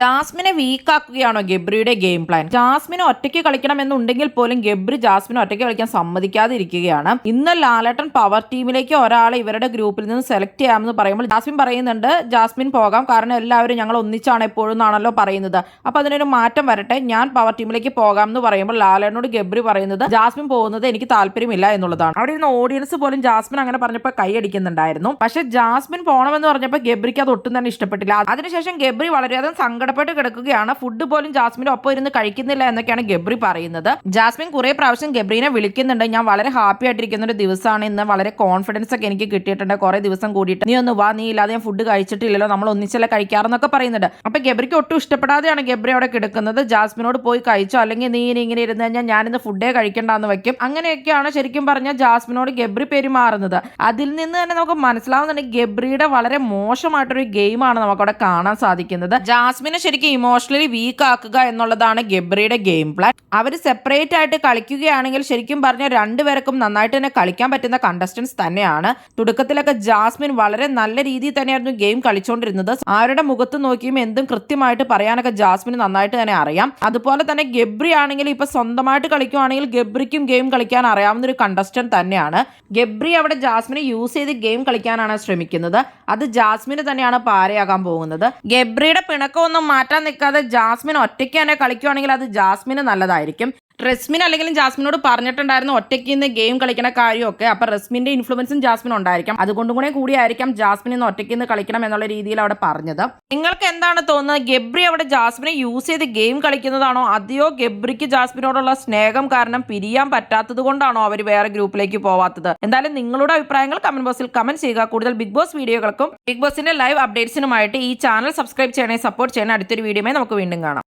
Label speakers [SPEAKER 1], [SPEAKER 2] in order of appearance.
[SPEAKER 1] ജാസ്മിനെ വീക്കാക്കുകയാണോ ഗബ്രിയുടെ game plan? ജാസ്മിനെ ഒറ്റയ്ക്ക് കളിക്കണമെന്നുണ്ടെങ്കിൽ പോലും ഗബ്രി ജാസ്മിനെ ഒറ്റയ്ക്ക് കളിക്കാൻ സമ്മതിക്കാതെ ഇരിക്കുകയാണ്. ഇന്ന് ലാലേട്ടൻ പവർ ടീമിലേക്ക് ഒരാളെ ഇവരുടെ ഗ്രൂപ്പിൽ നിന്ന് സെലക്ട് ചെയ്യാമെന്ന് പറയുമ്പോൾ ജാസ്മിൻ പറയുന്നുണ്ട് ജാസ്മിൻ പോകാം, കാരണം എല്ലാവരും ഞങ്ങൾ ഒന്നിച്ചാണ് എപ്പോഴും എന്നാണല്ലോ പറയുന്നത്. അപ്പൊ അതിനൊരു മാറ്റം വരട്ടെ, ഞാൻ പവർ ടീമിലേക്ക് പോകാം എന്ന് പറയുമ്പോൾ ലാലേട്ടനോട് ഗബ്രി പറയുന്നത് ജാസ്മിൻ പോകുന്നത് എനിക്ക് താല്പര്യമില്ല എന്നുള്ളതാണ്. അവിടെ ഇരുന്ന ഓഡിയൻസ് പോലും ജാസ്മിൻ അങ്ങനെ പറഞ്ഞപ്പോൾ കൈയടിക്കുന്നുണ്ടായിരുന്നു. പക്ഷെ ജാസ്മിൻ പോകണമെന്ന് പറഞ്ഞപ്പോൾ ഗബ്രിക്ക് അത് ഒട്ടും തന്നെ ഇഷ്ടപ്പെട്ടില്ല. അതിനുശേഷം ഗബ്രി വളരെയധികം സങ്കടപ്പെട്ട് കിടക്കുകയാണ്. ഫുഡ് പോലും ജാസ്മിന്റെ ഒപ്പം ഇരുന്ന് കഴിക്കുന്നില്ല എന്നൊക്കെയാണ് ഗബ്രി പറയുന്നത്. ജാസ്മിൻ കുറെ പ്രാവശ്യം ഗബ്രീനെ വിളിക്കുന്നുണ്ട്. ഞാൻ വളരെ ഹാപ്പി ആയിട്ടിരിക്കുന്ന ഒരു ദിവസമാണ് ഇന്ന്, വളരെ കോൺഫിഡൻസ് ഒക്കെ എനിക്ക് കിട്ടിയിട്ടുണ്ട്. കുറെ ദിവസം കൂടിയിട്ട് നീ ഒന്ന് വാ, നീ ഇല്ലാതെ ഞാൻ ഫുഡ് കഴിച്ചിട്ടില്ലല്ലോ, നമ്മൾ ഒന്നിച്ചല്ലേ കഴിക്കാറെന്നൊക്കെ പറയുന്നുണ്ട്. അപ്പൊ ഗബ്രിക്ക് ഒട്ടും ഇഷ്ടപ്പെടാതെയാണ് ഗബ്രി അവിടെ കിടക്കുന്നത്. ജാസ്മിനോട് പോയി കഴിച്ചോ, അല്ലെങ്കിൽ നീ ഇങ്ങനെ ഇരുന്ന് കഴിഞ്ഞാൽ ഞാനിന്ന് ഫുഡേ കഴിക്കണ്ടെന്ന് വെക്കും. അങ്ങനെയൊക്കെയാണ് ശരിക്കും പറഞ്ഞാൽ ജാസ്മിനോട് ഗബ്രി പെരുമാറുന്നത്. അതിൽ നിന്ന് തന്നെ നമുക്ക് മനസ്സിലാവുന്നുണ്ട് ഗബ്രിയുടെ വളരെ മോശമായിട്ടൊരു ഗെയിമാണ് നമുക്കവിടെ കാണാൻ സാധിക്കുന്നത്. ജാസ്മിനെ ശരിക്കും ഇമോഷണലി വീക്ക് ആക്കുക എന്നുള്ളതാണ് ഗബ്രിയുടെ ഗെയിം പ്ലാൻ. അവർ സെപ്പറേറ്റ് ആയിട്ട് കളിക്കുകയാണെങ്കിൽ ശരിക്കും പറഞ്ഞാൽ രണ്ടുപേർക്കും നന്നായിട്ട് തന്നെ കളിക്കാൻ പറ്റുന്ന കണ്ടസ്റ്റൻസ് തന്നെയാണ്. തുടക്കത്തിലൊക്കെ ജാസ്മിൻ വളരെ നല്ല രീതിയിൽ തന്നെയായിരുന്നു ഗെയിം കളിച്ചുകൊണ്ടിരുന്നത്. ആരുടെ മുഖത്ത് നോക്കിയും എന്തും കൃത്യമായിട്ട് പറയാനൊക്കെ ജാസ്മിന് നന്നായിട്ട് തന്നെ അറിയാം. അതുപോലെ തന്നെ ഗബ്രി ആണെങ്കിൽ ഇപ്പൊ സ്വന്തമായിട്ട് കളിക്കുകയാണെങ്കിൽ ഗബ്രിക്കും ഗെയിം കളിക്കാൻ അറിയാവുന്ന ഒരു കണ്ടസ്റ്റന്റ് തന്നെയാണ്. ഗബ്രി അവിടെ ജാസ്മിനെ യൂസ് ചെയ്ത് ഗെയിം കളിക്കാനാണ് ശ്രമിക്കുന്നത്. അത് ജാസ്മിന് തന്നെയാണ് പാരയാകാൻ പോകുന്നത്. ഗബ്രിയുടെ പിണക്കമൊന്നും മാറ്റാൻ നിൽക്കാതെ ജാസ്മിൻ ഒറ്റയ്ക്ക് തന്നെ കളിക്കുകയാണെങ്കിൽ അത് ജാസ്മിന് നല്ലതായിരിക്കും. റസ്മിൻ അല്ലെങ്കിൽ ജാസ്മിനോട് പറഞ്ഞിട്ടുണ്ടായിരുന്നു ഒറ്റയ്ക്ക് ഇന്ന് ഗെയിം കളിക്കണ കാര്യമൊക്കെ. അപ്പൊ റസ്മിന്റെ ഇൻഫ്ലുവൻസും ജാസ്മിൻ ഉണ്ടായിരിക്കാം. അതുകൊണ്ടും കൂടിയായിരിക്കാം ജാസ്മിൻ ഇന്ന് ഒറ്റയ്ക്ക് ഇന്ന് കളിക്കണം എന്നുള്ള രീതിയിൽ അവിടെ പറഞ്ഞത്. നിങ്ങൾക്ക് എന്താണ് തോന്നുന്നത്? ഗബ്രി അവിടെ ജാസ്മിനെ യൂസ് ചെയ്ത് ഗെയിം കളിക്കുന്നതാണോ, അതെയോ ഗബ്രിക്ക് ജാസ്മിനോടുള്ള സ്നേഹം കാരണം പിരിയാൻ പറ്റാത്തത് കൊണ്ടാണോ അവർ വേറെ ഗ്രൂപ്പിലേക്ക് പോവാത്തത്? എന്തായാലും നിങ്ങളുടെ അഭിപ്രായങ്ങൾ കമന്റ് ബോക്സിൽ കമന്റ് ചെയ്യുക. കൂടുതൽ ബിഗ് ബോസ് വീഡിയോകൾക്കും ബിഗ് ബോസിന്റെ ലൈവ് അപ്ഡേറ്റ്സിനുമായിട്ട് ഈ ചാനൽ സബ്സ്ക്രൈബ് ചെയ്യണേ, സപ്പോർട്ട് ചെയ്യണേ. അടുത്തൊരു വീഡിയോയുമായി നമുക്ക് വീണ്ടും കാണാം.